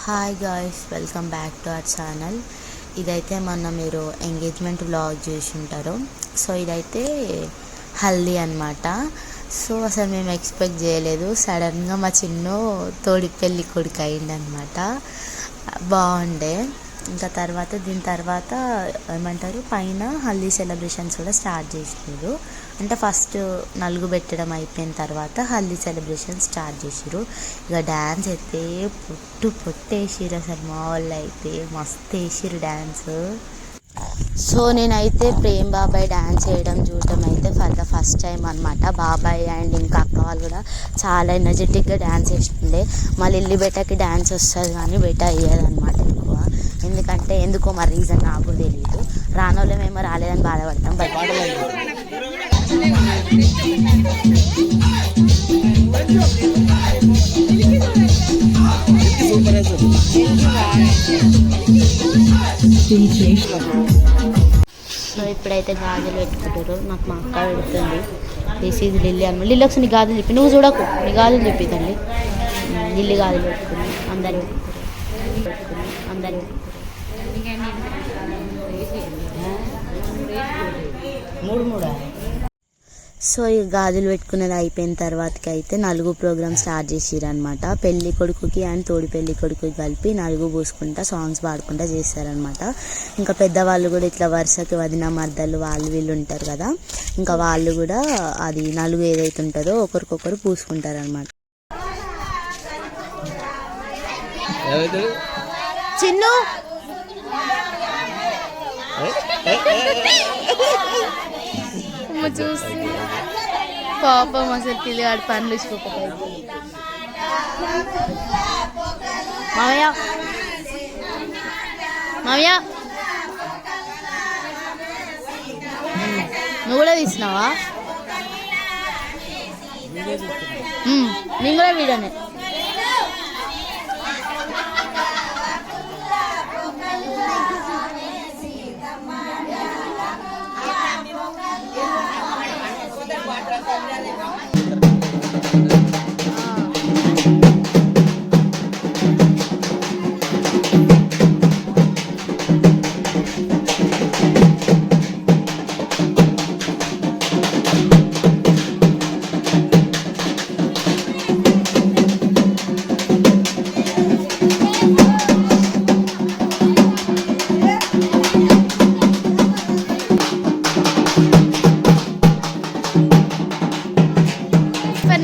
Hi guys, welcome back to our channel. ఇదైతే మొన్న మీరు ఎంగేజ్మెంట్ వ్లాగ్ చూసి ఉంటారు. సో ఇదైతే హల్దీ అనమాట. సో అసలు మేము ఎక్స్పెక్ట్ చేయలేదు. సడన్గా మా చిన్ను తోడి పెళ్ళి కొడుకు అయిందనమాట. బాగుండే. ఇంకా దీని తర్వాత ఏమంటారు, పైన హల్దీ సెలబ్రేషన్స్ కూడా స్టార్ట్ చేసినారు. అంటే ఫస్ట్ నలుగు పెట్టడం అయిపోయిన తర్వాత హల్దీ సెలబ్రేషన్ స్టార్ట్ చేసిరు. ఇక డ్యాన్స్ అయితే పొట్టేసిరు. అసలు మా వాళ్ళు అయితే మస్తు వేసిరు డ్యాన్స్. సో నేనైతే ప్రేమ్ బాబాయ్ డ్యాన్స్ వేయడం చూడటం అయితే ఫస్ట్ టైం అనమాట. బాబాయ్ అండ్ ఇంకా అక్క వాళ్ళు కూడా చాలా ఎనర్జెటిక్గా డ్యాన్స్ వేస్తుండే. మళ్ళీ ఇల్లు బెటకి డ్యాన్స్ వస్తుంది కానీ బెట అయ్యేదన్నమాట ఎక్కువ. ఎందుకంటే ఎందుకో మరి రీజన్ నాకు తెలియదు. రానోళ్ళమేమో రాలేదని బాధపడతాం. బట్ సో ఇప్పుడైతే గాజులు పెట్టుకుంటారు. నాకు మా అక్క పెడుతుంది. దిస్ ఈజ్ లిల్లీ అనమాట. లిల్లీ ఒకసారి నీ గాజులు చెప్పి, నువ్వు చూడకు, నీ గాజులు చెప్పి తల్లి. లిల్లీ గాజులు పెట్టుకుని అందరు సో ఈ గాజులు పెట్టుకునేది అయిపోయిన తర్వాతకి అయితే నలుగు ప్రోగ్రామ్ స్టార్ట్ చేసిరనమాట. పెళ్లి కొడుకుకి అండ్ తోడి పెళ్లి కొడుకుకి కలిపి నలుగు పూసుకుంటా సాంగ్స్ పాడుకుంటా చేస్తారనమాట. ఇంకా పెద్దవాళ్ళు కూడా ఇట్లా వరుసకి వదిన మర్దలు వాళ్ళు వీళ్ళు ఉంటారు కదా, ఇంకా వాళ్ళు కూడా అది నలుగు ఏదైతే ఉంటుందో ఒకరికొకరు పూసుకుంటారనమాట. చిన్ను చూసి పాపం అసలు పిల్లిగాడు పనులు ఇచ్చిపోతాయి. మామయ్య మామయ్య నువ్వు కూడా తీసినావా? నేను కూడా వీడనే.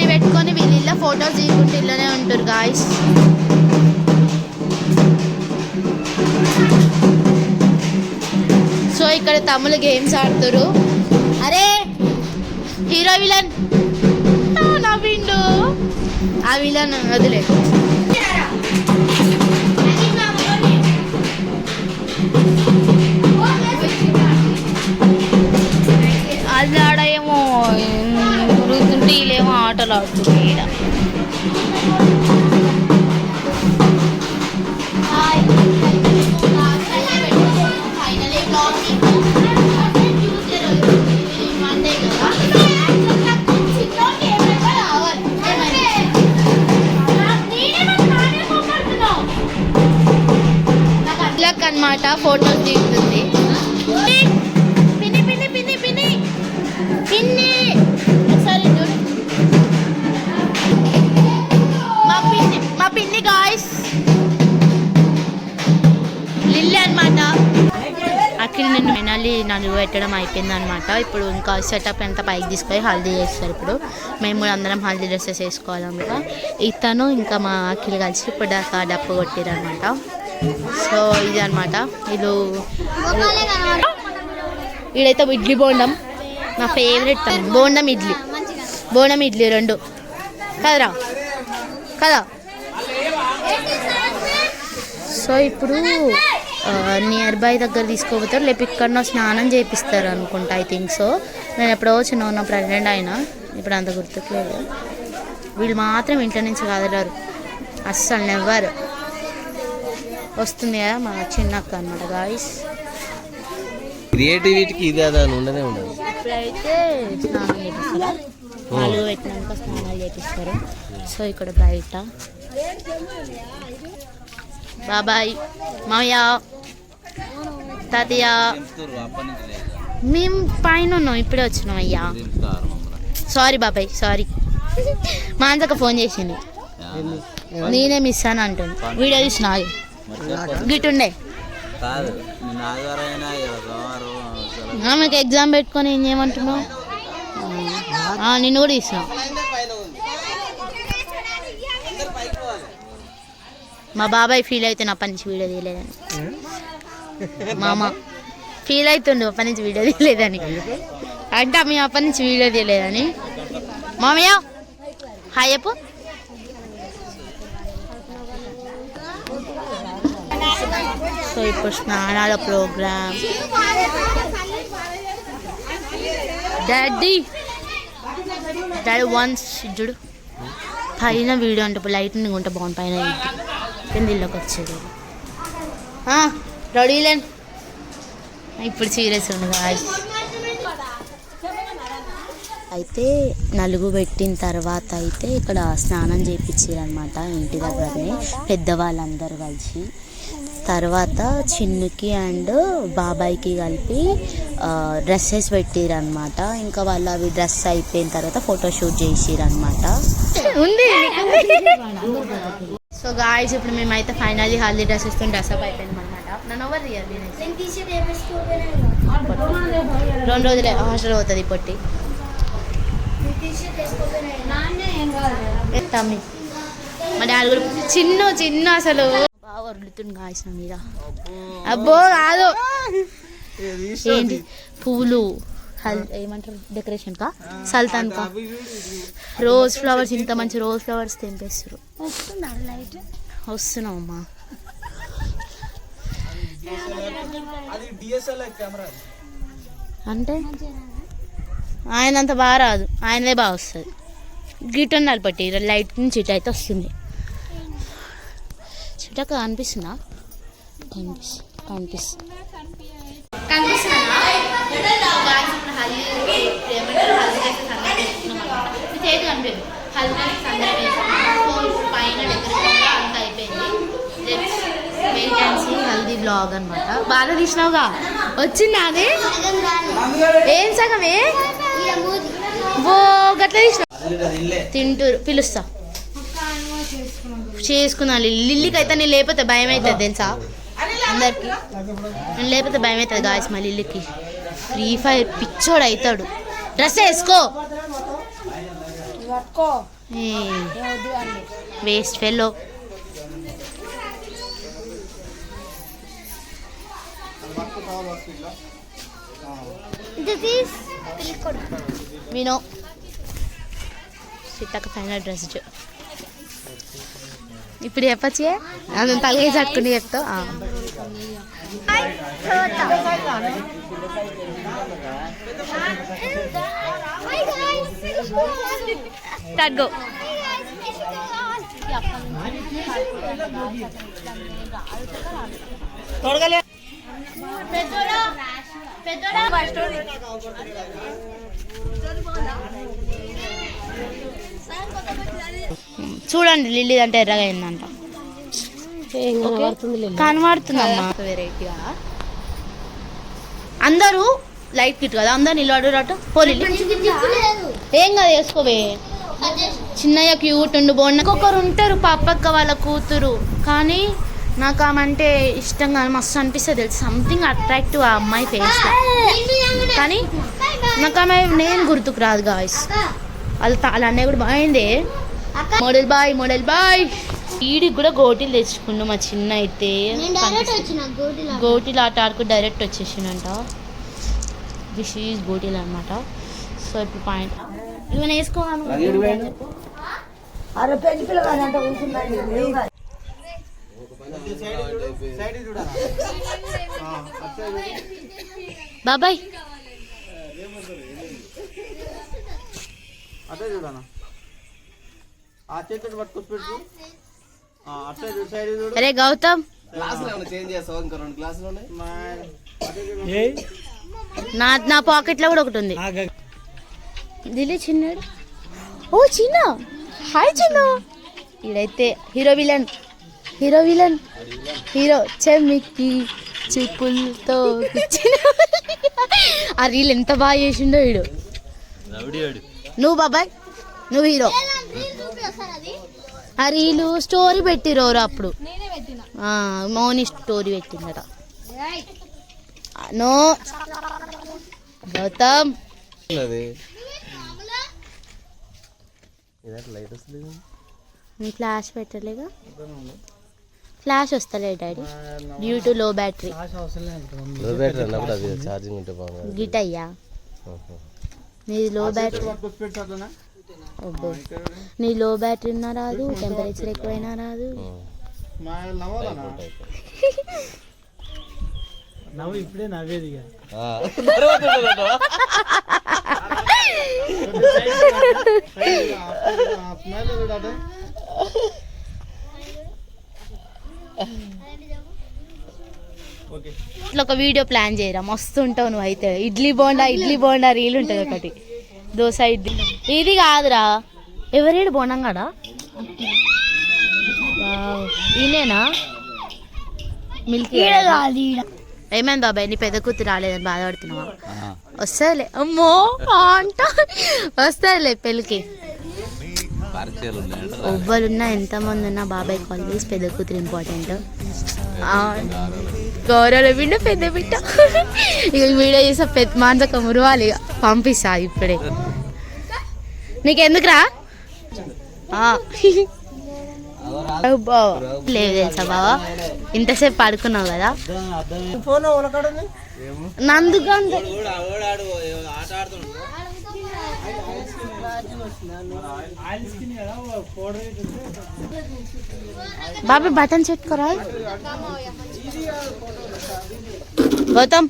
పెట్టుకొని వీళ్ళ ఫొటోస్ తీసుకుంటే ఇళ్ళనే ఉంటారు గాయస్. సో ఇక్కడ తమ్ముళ్ళు గేమ్స్ ఆడుతారు. అరే హీరో విలన్ నవ్విండు. ఆ విలన్ వదిలే. అది ఆడేమో గురుతుంటే వీళ్ళేమో ఆటలు ఆడుతుంది. ఈడ అనమాట ఫోటోస్ దిగుతుంది. మా పిన్ని గాయ్స్ లిల్లీ అనమాట. అఖిల్ నిన్ను ఫైనల్లీ నలుగు పెట్టడం అయిపోయింది అనమాట. ఇప్పుడు ఇంకా సెటప్ ఎంత పైకి తీసుకొని హల్దీ చేస్తారు. ఇప్పుడు మేము కూడా అందరం హల్దీ డ్రెస్సెస్ వేసుకోవాలన్నమాట. ఇతను ఇంకా మా అఖిల్ కలిసి ఇప్పుడు దాకా డప్పు కొట్టిరు అనమాట. సో ఇది అనమాట. వీళ్ళు వీడైతే ఇడ్లీ బోండం నా ఫేవరెట్. బోండం ఇడ్లీ రెండు కదరా కదా. సో ఇప్పుడు నియర్ బై దగ్గర తీసుకోపోతారు, లేకపోతే ఇక్కడనో స్నానం చేపిస్తారు అనుకుంటా. I think so. నేను ఎప్పుడో చిన్న ప్రెగ్నెంట్ అయినా, ఇప్పుడు అంత గుర్తులేదు. వీళ్ళు మాత్రం ఇంట్లో నుంచి కదలరు అస్సలు, నెవ్వరు. వస్తుంది కదా మా చిన్నక్క అనమాట గాయస్. క్రియేటివిటీకి ఇది అదా ఉండనే ఉండదు. ఇప్పుడైతే స్నానం చేపిస్తారు, నాలుగు పెట్టినాక స్నానాలు చేపిస్తారు. సో ఇక్కడ బయట బాబాయ్ మామయ్య తాతయ్య మేము పైన ఉన్నాం ఇప్పుడే వచ్చినాం అయ్యా సారీ బాబాయ్ సారీ మాంజక్క ఫోన్ చేసింది నేనే మిస్ అని అంటుంది వీడియో తీసిన గిట్టుండే మీకు ఎగ్జామ్ పెట్టుకొని ఏం చేయమంటున్నావు నిన్ను కూడా తీసినావు మా బాబాయ్ ఫీల్ అయితే అప్పటి నుంచి వీడియో తీయలేదని మామ ఫీల్ అవుతుండు అప్పటి నుంచి వీడియో తీయలేదని అంటే మేము అప్పటి నుంచి వీడియో తీయలేదని మామయ్య హాయ్ చెప్పు సో ఇప్పుడు స్నానాల ప్రోగ్రామ్ డాడీ వన్స్ చూడు పైన వీడియో అంటే ఇప్పుడు లైటింగ్ ఉంటే బాగుంది పైన కింద ఇల్లుకి వచ్చేది రెడీలేన్ ఇప్పుడు సీరియస్ ఉండగా అయితే నలుగు పెట్టిన తర్వాత అయితే ఇక్కడ స్నానం చేయించారనమాట ఇంటి దగ్గరనే పెద్దవాళ్ళందరూ కలిసి తర్వాత చిన్నుకి అండ్ బాబాయ్కి కలిపి డ్రెస్సెస్ పెట్టిరనమాట ఇంకా వాళ్ళు అవి డ్రెస్ అయిపోయిన తర్వాత ఫోటోషూట్ చేసిరనమాట ఉంది సో గాయ్స్ ఇప్పుడు మేమైతే ఫైనల్లీ హల్దీ డ్రెస్సెస్తో డ్రెస్అప్ అయిపోయింది అనమాట నన్ను ఎవరు 2 రోజులే హాస్టల్ పోతుంది పొట్టి తమ్మి మా డాడీ కూడా చిన్న అసలు బాగా వరులుతుంది కాసిన మీద అబ్బో కాదు ఏంటి పువ్వులు ఏమంటారు డెకరేషన్ కా సల్తాన్ కా రోజ్ ఫ్లవర్స్ ఇంత మంచి రోజ్ ఫ్లవర్స్ తెంపేస్తారు వస్తున్నావు అమ్మా అంటే ఆయన అంత బాగా రాదు ఆయనదే బాగా వస్తుంది గిటన్ నలపట్టి లైట్ నుంచి ఇటు అయితే వస్తుంది చిటక కనిపిస్తుందా కనిపిస్తుందా హల్దీ బ్లాగ్ అనమాట బాగా తీసినావుగా వచ్చింది అదే ఏం సగమే ఓ గట్ల తీసిన తింటూ పిలుస్తా చేసుకున్నా లిల్లీకి అయితే నేను లేకపోతే భయం అవుతుంది తెలుసా అందరికి నేను లేకపోతే భయం అవుతుంది గాయస్ మా లిల్లీకి ఫ్రీ ఫైర్ పిచ్చోడు అవుతాడు డ్రెస్ వేసుకో వేస్ట్ ఫెల్లో వినో సిట్టక ఫైనల్ డ్రెస్ ఇప్పుడు చెప్పచ్చే అందులో తలగే చట్టుకుని చెప్తావు తగ్గో చూడండి లిల్లీ అంటే ఎర్రగా అయిందంట కనబడుతుందమ్మా వెరైటీగా అందరూ లైట్ కిట్ కదా అందరు నిలబడట పోలీ ఏం కదా వేసుకోవే చిన్నయ్య క్యూట్ ఉండు బాగుండు ఇంకొకరు ఉంటారు పాపక్క వాళ్ళ కూతురు కానీ నాకు ఆమె ఇష్టంగా మస్తు అనిపిస్తుంది తెలుసు సంథింగ్ అట్రాక్టివ్ ఆ అమ్మాయి ఫేస్ కానీ నాకు ఆమె నేను గుర్తుకు రాదు గాయస్ వాళ్ళ అన్నయ్య కూడా బాగుంది మోడల్ బాయ్ ఈడికి కూడా గోటీలు తెచ్చుకుండు మా చిన్న అయితే గోటీలు ఆట ఆడుకు డైరెక్ట్ వచ్చేసిందంట దిస్ ఈజ్ గోటీలు అనమాట సో ఇప్పుడు పాయింట్ ఇవన్న వేసుకోవాలి బాబాయ్ అరే గౌతమ్ నా పాకెట్ లో కూడా ఒకటి ఉంది దిలీ చిన్నాడు ఓ చిన్న హాయ్ చిన్న ఇదైతే hero villain hero villain hero చెమ్మికి చిప్పులతో ఆ రీల్ ఎంత బాగా చేసిండో వీడు. నువ్వు బాబాయ్ నువ్వు హీరో. ఆ రీలు స్టోరీ పెట్టిరోరు అప్పుడు మౌని స్టోరీ పెట్టిందట. నో గౌతమ్ ఫ్లాష్ పెట్టలేగా, ఫ్లాష్ వస్తలే daddy due to low battery. గిట్ అయ్యా నీది లో బ్యాటరీ, నీ లో బ్యాటరీ ఉన్నా రాదు, టెంపరేచర్ ఎక్కువైనా రాదు. నవ్వు ఇప్పుడే నవ్వేది ఇట్లా ఒక వీడియో ప్లాన్ చేయరా, మస్తు ఉంటావు నువ్వు అయితే. ఇడ్లీ బోండా రీల్ ఉంటుంది ఒకటి, దోశ ఇడ్లీ. ఇది కాదురా ఎవరేడు బోండంగాడా ఈయనేనా మిల్కీ? ఏమైంది బాబాయ్ నీ పెద్ద కూతురు రాలేదని బాధపడుతున్నావా? వస్తుందిలే అమ్మో అంట, వస్తుందిలే పెళ్ళికి. ఎవ్వరున్నా ఎంతమంది ఉన్నా బాబాయ్ ఆల్వేస్ పెద్ద కూతురు ఇంపార్టెంట్. గౌరవ బిడ్డ పెద్ద బిడ్డ. ఇక వీడియో చేసా పెద్ద మాంసక మురవాలి, ఇక పంపిస్తా ఇప్పుడే. నీకెందుకురా లేదు తెలుసా బావా, ఇంతసేపు పడుకున్నావు కదా నందుగా బాబీ బటన్ చెట్టుకోరా గౌతమ్.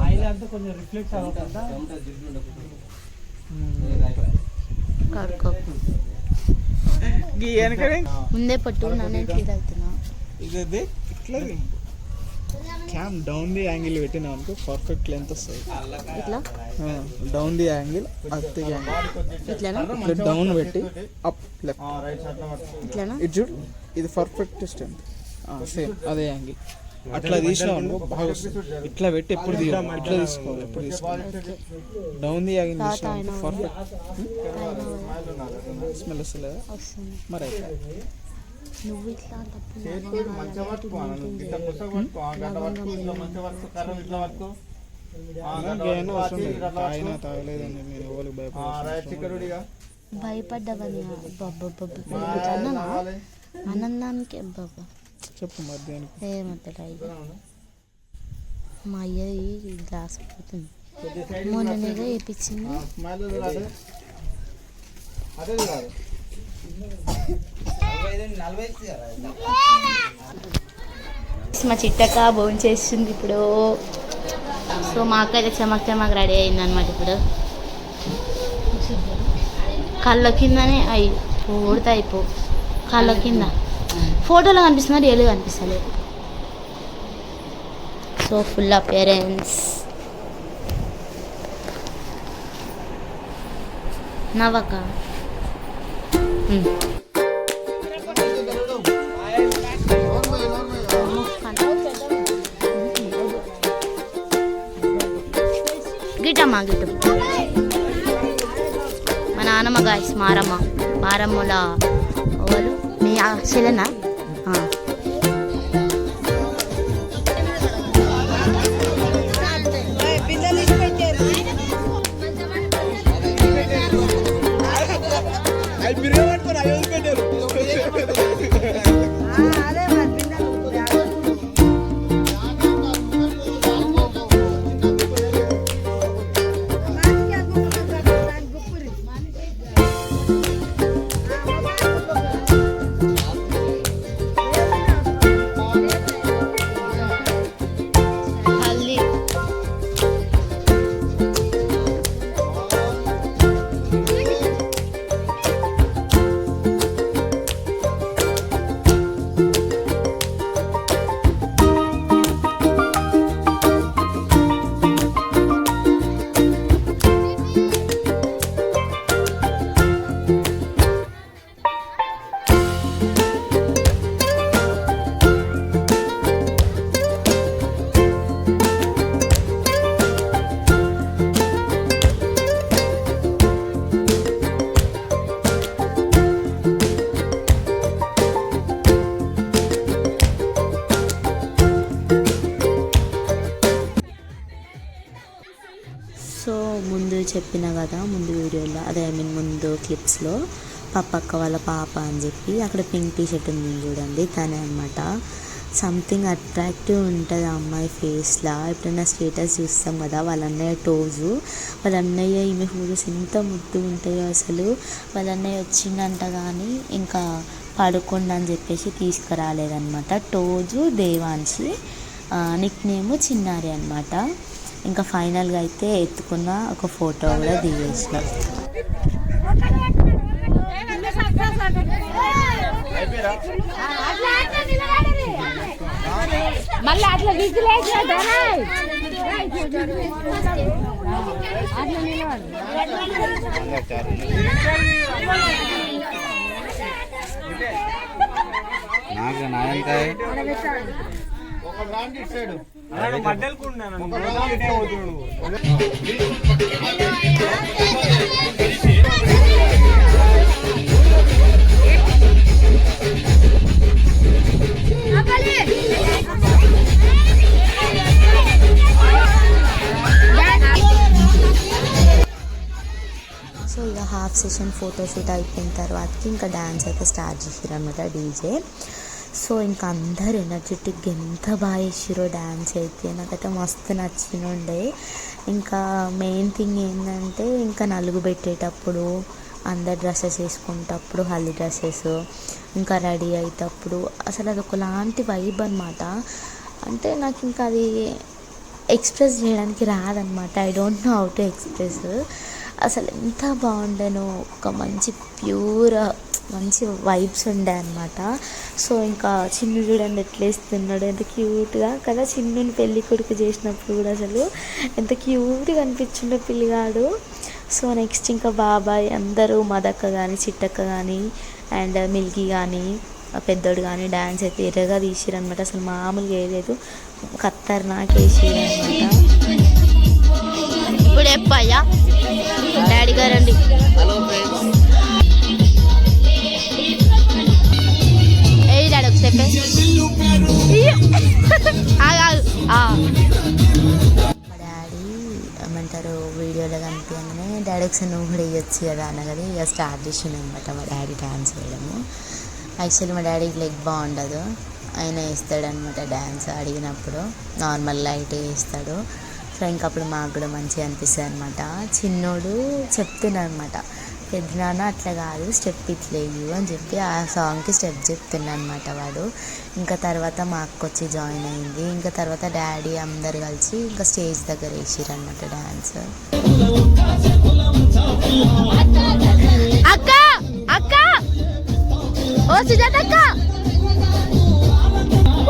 ఆయిల్ అంతా కొంచెం రిఫ్లెక్ట్ అవ్వకుండా ముందే పట్టు నన్ను ఫీల్ అవుతున్నా. ఇది ఇట్లా క్యామ్ డౌన్ ది యాంగిల్ పెట్టినా అనుకో పర్ఫెక్ట్ లెంత్ వస్తుంది. ఇట్లా డౌన్ ది యాంగిల్ అత్తే ఇట్లా డౌన్ పెట్టి అప్ లెఫ్ట్ ఇట్లా ఇది చూడు, ఇది పర్ఫెక్ట్ స్ట్రెంత్. సేమ్ అదే యాంగిల్ అట్లా తీసినావు అనుకో బాగా వస్తుంది. ఇట్లా పెట్టి ఎప్పుడు ఇట్లా తీసుకోవాలి, ఎప్పుడు తీసుకోవాలి. డౌన్ ది యాంగిల్ తీసినావు పర్ఫెక్ట్. స్మెల్ వస్తలేదా మరి అయితే నువ్వు ఇట్లా తాగలేదండి మీరు ఎవరికి భయపడ్డావని ఆనందానికి బాబా చెప్పు మధ్యాహ్నం ఏమంటారు మా అయ్య గ్లాస్ పోతుంది. మొన్ననేగా వేయించింది. మా చిట్టక్క భోజనం చేస్తుంది ఇప్పుడు. సో మా అక్క అయితే చెమక్ రెడీ అయింది అనమాట. ఇప్పుడు కళ్ళ కిందనే అయి ఊడితే అయిపో, కళ్ళ కింద ఫోటోలో కనిపిస్తున్నా, రియల్గా కనిపిస్తలేదు. సో ఫుల్ అపియరెన్స్ నవ్వక. గిటమ్మా గిటు మా నాన్నమ్మ గాయస్ మారమ్మల వాళ్ళు మీ చెల్లెనా? చెప్పిన కదా ముందు వీడియోలో, అదే ఐ మీన్ ముందు క్లిప్స్లో, పప్పక్క వాళ్ళ పాప అని చెప్పి. అక్కడ పింక్ టీ షర్ట్ ఉంది చూడండి, తనే అనమాట. సంథింగ్ అట్రాక్టివ్ ఉంటుంది ఆ అమ్మాయి ఫేస్లో. ఎప్పుడైనా స్టేటస్ చూస్తాం కదా, వాళ్ళ అన్నయ్య టోజు, వాళ్ళ అన్నయ్య ఈమె ఫోటోస్ ఎంత ముద్దు ఉంటాయో అసలు. వాళ్ళ అన్నయ్య వచ్చిందంట కానీ ఇంకా పడుకోండి అని చెప్పేసి తీసుకురాలేదనమాట. టోజు దేవాన్షి, నిక్ నేమ్ చిన్నారి అనమాట. ఇంకా ఫైనల్గా అయితే ఎత్తుకున్న ఒక ఫోటో కూడా దిగేసిన. మళ్ళీ అట్లా నాకు నాయంకాయ ఒక బ్రాండ్ ఇట్ సైడ్ మడ్డలుకున్నాను. సో ఇక హాఫ్ సెషన్ ఫోటోషూట్ అయిపోయిన తర్వాతకి ఇంకా డ్యాన్స్ అయితే స్టార్ట్ చేసారు అనమాట డీజే. సో ఇంకా అందరు ఎనర్జెటిక్గా ఎంత బాగా చేసారో డ్యాన్స్ అయితే నాకైతే మస్తు నచ్చినుండే. ఇంకా మెయిన్ థింగ్ ఏంటంటే ఇంకా నలుగు పెట్టేటప్పుడు, అందరు డ్రెస్సెస్ వేసుకునేటప్పుడు, హల్దీ డ్రెస్సెస్, ఇంకా రెడీ అయ్యేటప్పుడు అసలు అది ఒకలాంటి వైబ్ అనమాట. అంటే నాకు ఇంకా అది ఎక్స్ప్రెస్ చేయడానికి రాదనమాట. I don't know how to express. అసలు ఎంత బాగుండేనో, ఒక మంచి ప్యూర్ మంచి వైబ్స్ ఉండే అనమాట. సో ఇంకా చిన్ను చూడండి ఎట్లా వేస్తున్నాడు, ఎంత క్యూట్గా కదా. చిన్నుని పెళ్ళి కొడుకు చేసినప్పుడు కూడా అసలు ఎంత క్యూట్గా అనిపించిండో పిల్లిగాడు. సో నెక్స్ట్ ఇంకా బాబాయ్ అందరూ, మదక్క కానీ, చిట్టక్క కానీ, అండ్ మిల్కీ కానీ, పెద్దోడు కానీ డ్యాన్స్ అయితే ఎర్రగా తీసిరనమాట. అసలు మామూలుగా వేయలేదు, ఖతర్నాక్ వేసిరనమాట. ఇప్పుడు చెప్పయ్యా డాడీ గారండి. ఏ డాడీ ఒక స్టెప్ మా డాడీ ఏమంటారు వీడియోలో కనిపించగానే డాడీ ఒకసారి నువ్వు కూడా వేయచ్చు కదా అనగానే ఇక స్టార్ట్ చేసిండు అనమాట మా డాడీ డ్యాన్స్ వేయడము. యాక్చువల్లీ మా డాడీకి లెగ్ బాగుండదు, ఆయన వేస్తాడనమాట డ్యాన్స్ అడిగినప్పుడు. నార్మల్ లైట్ వేస్తాడు. సో ఇంకప్పుడు మాకు కూడా మంచిగా అనిపిస్తుంది అనమాట. చిన్నోడు చెప్తున్నాడు అనమాట, పెద్దనాన్న అట్లా కాదు స్టెప్ ఇట్లా వేయు అని చెప్పి ఆ సాంగ్కి స్టెప్ చెప్తున్నా అనమాట వాడు. ఇంకా తర్వాత మా అక్క వచ్చి జాయిన్ అయింది. ఇంకా తర్వాత డాడీ అందరు కలిసి ఇంకా స్టేజ్ దగ్గర వేసిరు అనమాట డ్యాన్స్. అక్క అక్క ఓ సుజాత అక్క,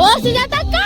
ఓ సుజాత అక్క.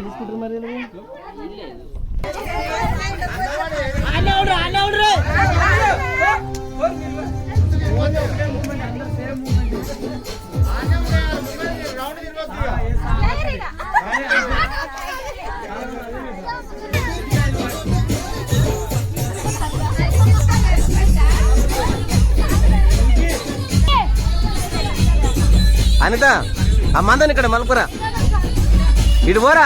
తీసుకుంటారు మరి అనిత ఆ మందని ఇక్కడ మలుపురా ఇటు పోరా.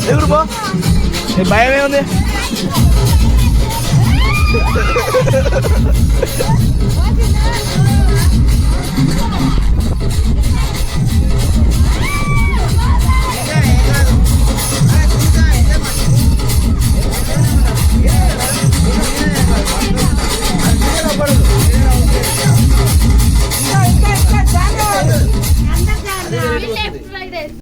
ఎదురు పో భయం ఏముంది